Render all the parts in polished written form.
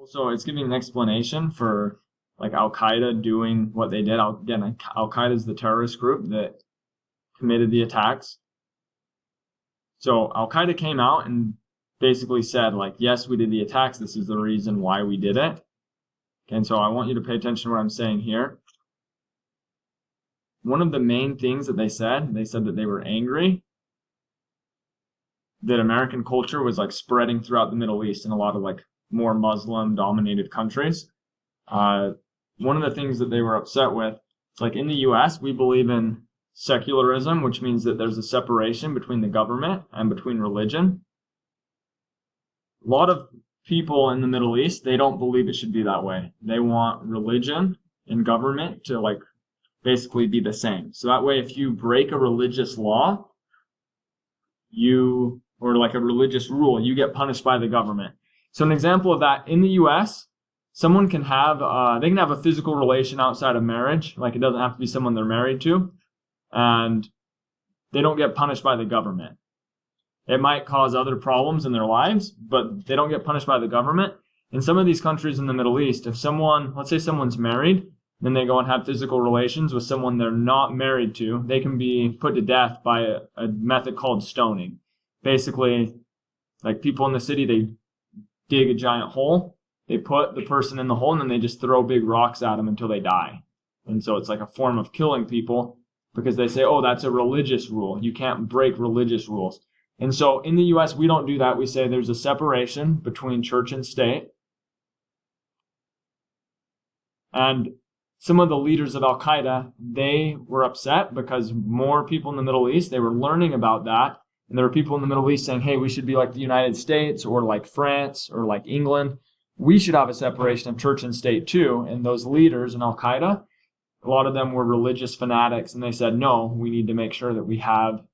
So it's giving an explanation for like Al-Qaeda doing what they did. Again, Al-Qaeda is the terrorist group that committed the attacks. So Al-Qaeda came out and basically said, like, yes, we did the attacks. This is the reason why we did it. Okay, and so I want you to pay attention to what I'm saying here. One of the main things that they said that they were angry that American culture was like spreading throughout the Middle East and a lot of like more Muslim-dominated countries. One of the things that they were upset with, it's like in the U.S., we believe in secularism, which means that there's a separation between the government and between religion. A lot of people in the Middle East, they don't believe it should be that way. They want religion and government to like basically be the same. So that way, if you break a religious law, or like a religious rule, you get punished by the government. So an example of that, in the U.S., someone can have, they can have a physical relation outside of marriage, like it doesn't have to be someone they're married to, and they don't get punished by the government. It might cause other problems in their lives, but they don't get punished by the government. In some of these countries in the Middle East, if someone, let's say someone's married, then they go and have physical relations with someone they're not married to, they can be put to death by a method called stoning. Basically, like people in the city, they dig a giant hole, they put the person in the hole, and then they just throw big rocks at them until they die. And so it's like a form of killing people because they say, oh, that's a religious rule. You can't break religious rules. And so in the U.S., we don't do that. We say there's a separation between church and state. And some of the leaders of Al-Qaeda, they were upset because more people in the Middle East, they were learning about that. And there were people in the Middle East saying, hey, we should be like the United States or like France or like England. We should have a separation of church and state too. And those leaders in Al-Qaeda, a lot of them were religious fanatics. And they said, no, we need to make sure that we have a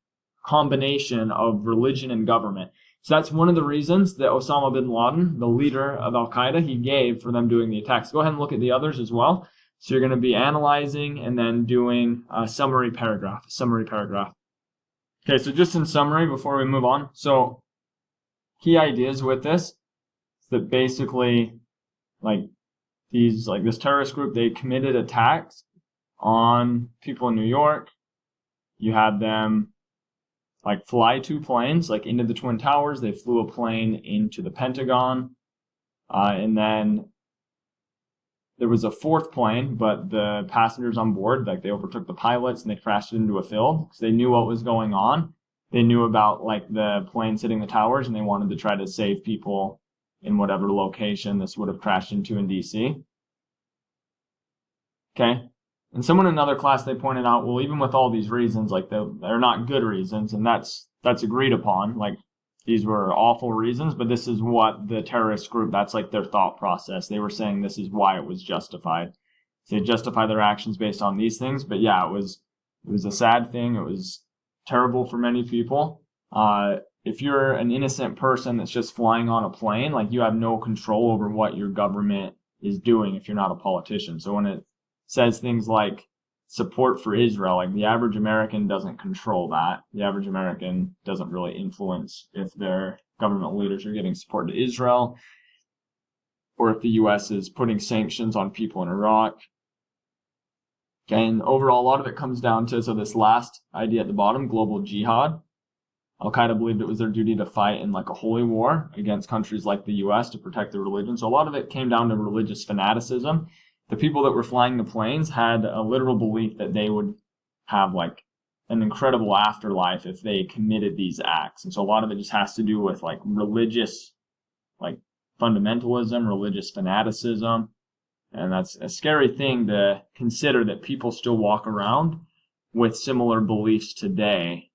combination of religion and government. So that's one of the reasons that Osama bin Laden, the leader of Al-Qaeda, he gave for them doing the attacks. Go ahead and look at the others as well. So you're going to be analyzing and then doing a summary paragraph. Okay, so just in summary before we move on. So key ideas with this is that basically this terrorist group, they committed attacks on people in New York. You had them like fly 2 planes like into the Twin Towers. They flew a plane into the Pentagon. And then there was a 4th plane, but the passengers on board, like they overtook the pilots and they crashed into a field because they knew what was going on. They knew about like the planes hitting the towers and they wanted to try to save people in whatever location this would have crashed into in DC. Okay. And someone in another class, they pointed out, well, even with all these reasons, like they're not good reasons, and that's agreed upon. Like these were awful reasons, but this is what the terrorist group, that's like their thought process. They were saying this is why it was justified. So they justify their actions based on these things. But yeah, it was a sad thing. It was terrible for many people. If you're an innocent person that's just flying on a plane, like you have no control over what your government is doing if you're not a politician. So when it says things like support for Israel, like the average American doesn't control that. The average American doesn't really influence if their government leaders are giving support to Israel or if the U.S. is putting sanctions on people in Iraq. Okay, and overall, a lot of it comes down to, so this last idea at the bottom, global jihad. Al-Qaeda believed it was their duty to fight in like a holy war against countries like the U.S. to protect their religion. So a lot of it came down to religious fanaticism. The people that were flying the planes had a literal belief that they would have like an incredible afterlife if they committed these acts. And so a lot of it just has to do with like religious, like fundamentalism, religious fanaticism. And that's a scary thing to consider, that people still walk around with similar beliefs today